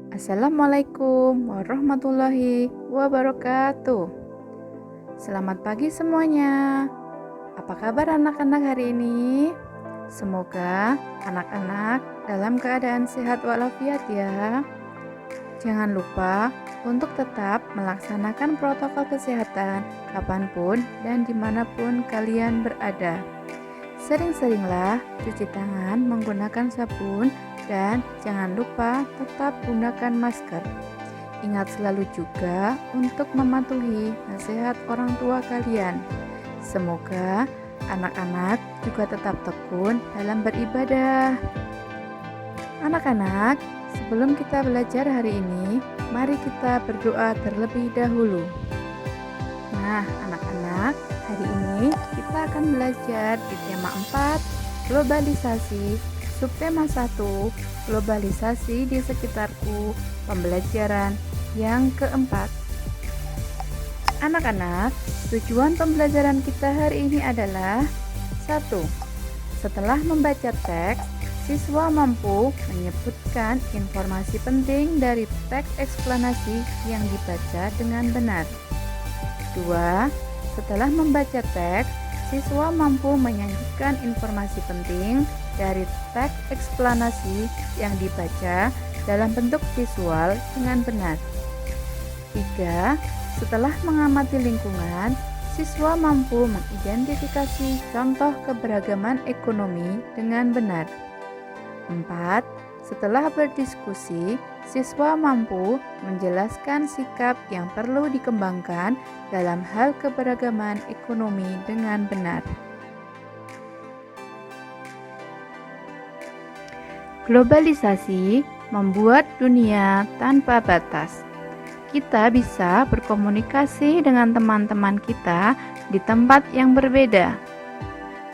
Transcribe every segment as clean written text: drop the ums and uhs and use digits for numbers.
Assalamualaikum warahmatullahi wabarakatuh. Selamat pagi semuanya. Apa kabar anak-anak hari ini? Semoga anak-anak dalam keadaan sehat walafiat ya. Jangan lupa untuk tetap melaksanakan protokol kesehatan kapanpun dan dimanapun kalian berada. Sering-seringlah cuci tangan menggunakan sabun dan jangan lupa tetap gunakan masker. Ingat selalu juga untuk mematuhi nasihat orang tua kalian. Semoga anak-anak juga tetap tekun dalam beribadah. Anak-anak, sebelum kita belajar hari ini, mari kita berdoa terlebih dahulu. Nah, anak-anak, hari ini kita akan belajar di tema 4, globalisasi, subtema 1, globalisasi di sekitarku, pembelajaran yang keempat. Anak-anak, tujuan pembelajaran kita hari ini adalah 1. Setelah membaca teks, siswa mampu menyebutkan informasi penting dari teks eksplanasi yang dibaca dengan benar. 2. Setelah membaca teks, siswa mampu menyajikan informasi penting dari teks eksplanasi yang dibaca dalam bentuk visual dengan benar. 3. Setelah mengamati lingkungan, siswa mampu mengidentifikasi contoh keberagaman ekonomi dengan benar. 4. Setelah berdiskusi, siswa mampu menjelaskan sikap yang perlu dikembangkan dalam hal keberagaman ekonomi dengan benar. Globalisasi membuat dunia tanpa batas. Kita bisa berkomunikasi dengan teman-teman kita di tempat yang berbeda.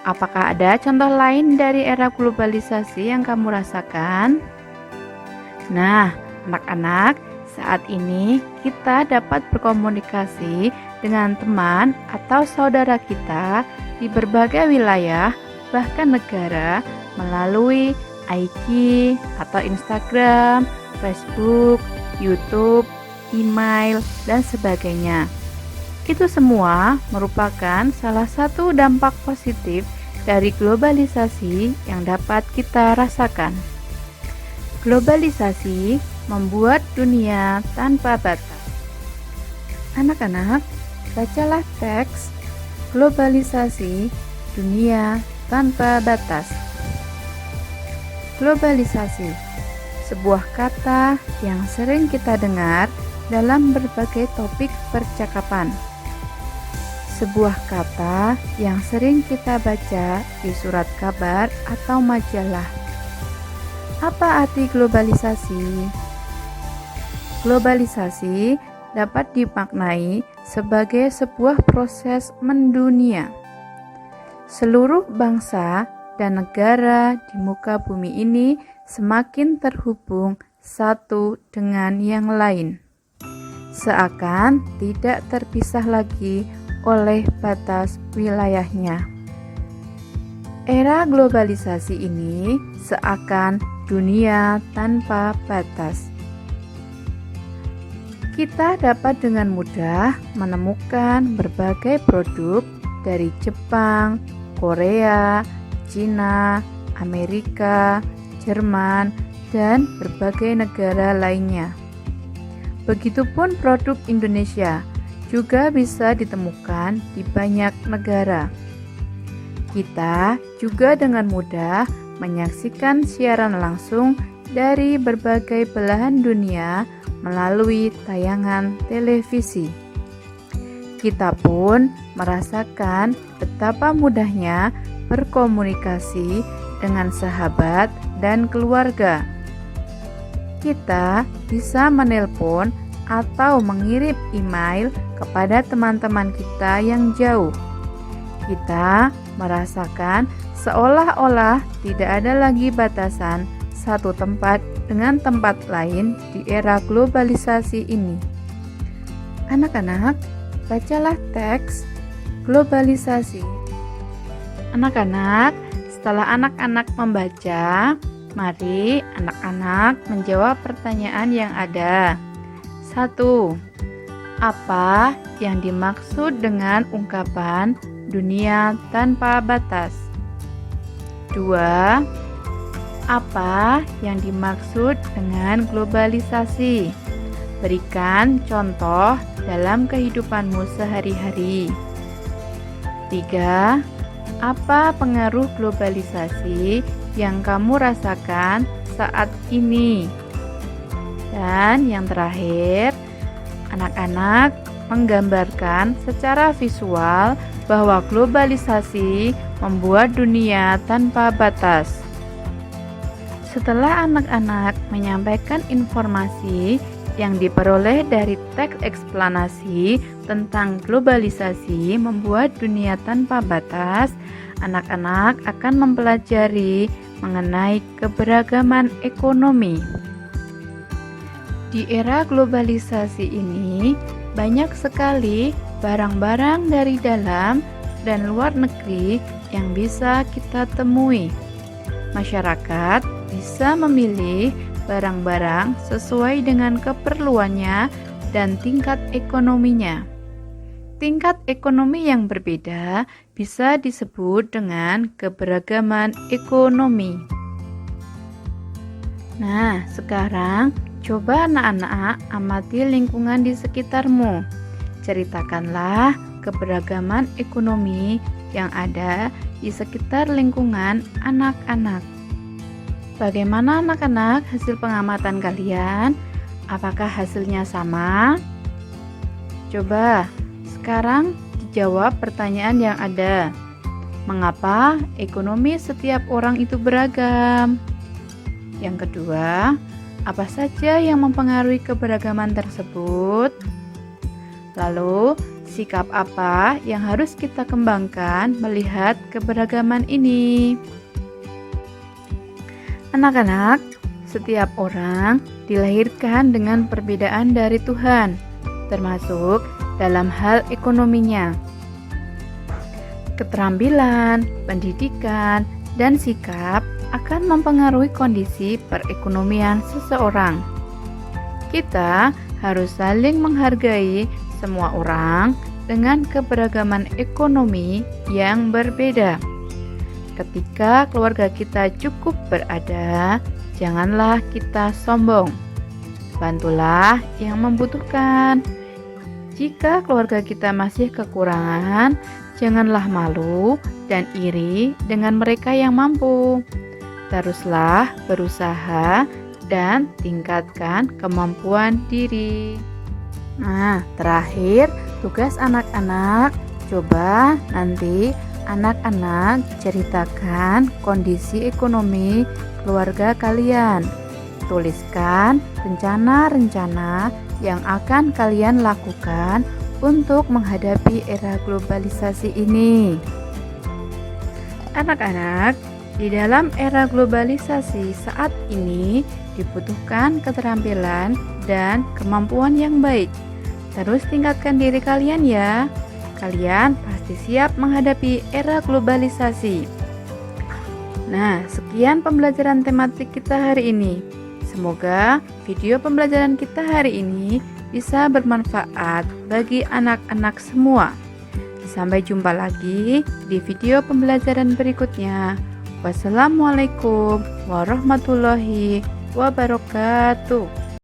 Apakah ada contoh lain dari era globalisasi yang kamu rasakan? Nah, anak-anak, saat ini kita dapat berkomunikasi dengan teman atau saudara kita di berbagai wilayah, bahkan negara, melalui IG atau Instagram, Facebook, YouTube, email, dan sebagainya. Itu semua merupakan salah satu dampak positif dari globalisasi yang dapat kita rasakan. Globalisasi membuat dunia tanpa batas. Anak-anak, bacalah teks globalisasi dunia tanpa batas. Globalisasi, sebuah kata yang sering kita dengar dalam berbagai topik percakapan. Sebuah kata yang sering kita baca di surat kabar atau majalah. Apa arti globalisasi? Globalisasi dapat dimaknai sebagai sebuah proses mendunia. Seluruh bangsa dan negara di muka bumi ini semakin terhubung satu dengan yang lain, seakan tidak terpisah lagi oleh batas wilayahnya. Era globalisasi ini seakan dunia tanpa batas. Kita dapat dengan mudah menemukan berbagai produk dari Jepang, Korea, Cina, Amerika, Jerman, dan berbagai negara lainnya. Begitupun produk Indonesia juga bisa ditemukan di banyak negara. Kita juga dengan mudah menyaksikan siaran langsung dari berbagai belahan dunia melalui tayangan televisi. Kita pun merasakan betapa mudahnya berkomunikasi dengan sahabat dan keluarga. Kita bisa menelpon atau mengirim email kepada teman-teman kita yang jauh. Kita merasakan seolah-olah tidak ada lagi batasan satu tempat dengan tempat lain di era globalisasi ini. Anak-anak, bacalah teks globalisasi. Anak-anak, setelah anak-anak membaca, Mari anak-anak menjawab pertanyaan yang ada. 1. Apa yang dimaksud dengan ungkapan dunia tanpa batas? 2. Apa yang dimaksud dengan globalisasi? Berikan contoh dalam kehidupanmu sehari-hari. 3. Apa pengaruh globalisasi yang kamu rasakan saat ini? Dan yang terakhir, anak-anak menggambarkan secara visual bahwa globalisasi membuat dunia tanpa batas. Setelah anak-anak menyampaikan informasi yang diperoleh dari teks eksplanasi tentang globalisasi membuat dunia tanpa batas, anak-anak akan mempelajari mengenai keberagaman ekonomi. Di era globalisasi ini, banyak sekali barang-barang dari dalam dan luar negeri yang bisa kita temui. Masyarakat bisa memilih barang-barang sesuai dengan keperluannya dan tingkat ekonominya. Tingkat ekonomi yang berbeda bisa disebut dengan keberagaman ekonomi. Nah, sekarang coba anak-anak amati lingkungan di sekitarmu. Ceritakanlah keberagaman ekonomi yang ada di sekitar lingkungan anak-anak. Bagaimana anak-anak hasil pengamatan kalian? Apakah hasilnya sama? Coba sekarang dijawab pertanyaan yang ada. Mengapa ekonomi setiap orang itu beragam? Yang kedua, apa saja yang mempengaruhi keberagaman tersebut? Lalu, sikap apa yang harus kita kembangkan melihat keberagaman ini? Anak-anak, setiap orang dilahirkan dengan perbedaan dari Tuhan, termasuk dalam hal ekonominya. Keterampilan, pendidikan, dan sikap akan mempengaruhi kondisi perekonomian seseorang. Kita harus saling menghargai semua orang dengan keberagaman ekonomi yang berbeda. Ketika keluarga kita cukup berada, janganlah kita sombong. Bantulah yang membutuhkan. Jika keluarga kita masih kekurangan, janganlah malu dan iri dengan mereka yang mampu. Teruslah berusaha dan tingkatkan kemampuan diri. Nah, terakhir tugas anak-anak, coba nanti anak-anak ceritakan kondisi ekonomi keluarga kalian. Tuliskan rencana-rencana yang akan kalian lakukan untuk menghadapi era globalisasi ini. Anak-anak, di dalam era globalisasi saat ini dibutuhkan keterampilan dan kemampuan yang baik. Terus tingkatkan diri kalian ya. Kalian pasti siap menghadapi era globalisasi. Nah, sekian pembelajaran tematik kita hari ini. Semoga video pembelajaran kita hari ini bisa bermanfaat bagi anak-anak semua. Sampai jumpa lagi di video pembelajaran berikutnya. Wassalamualaikum warahmatullahi wabarakatuh.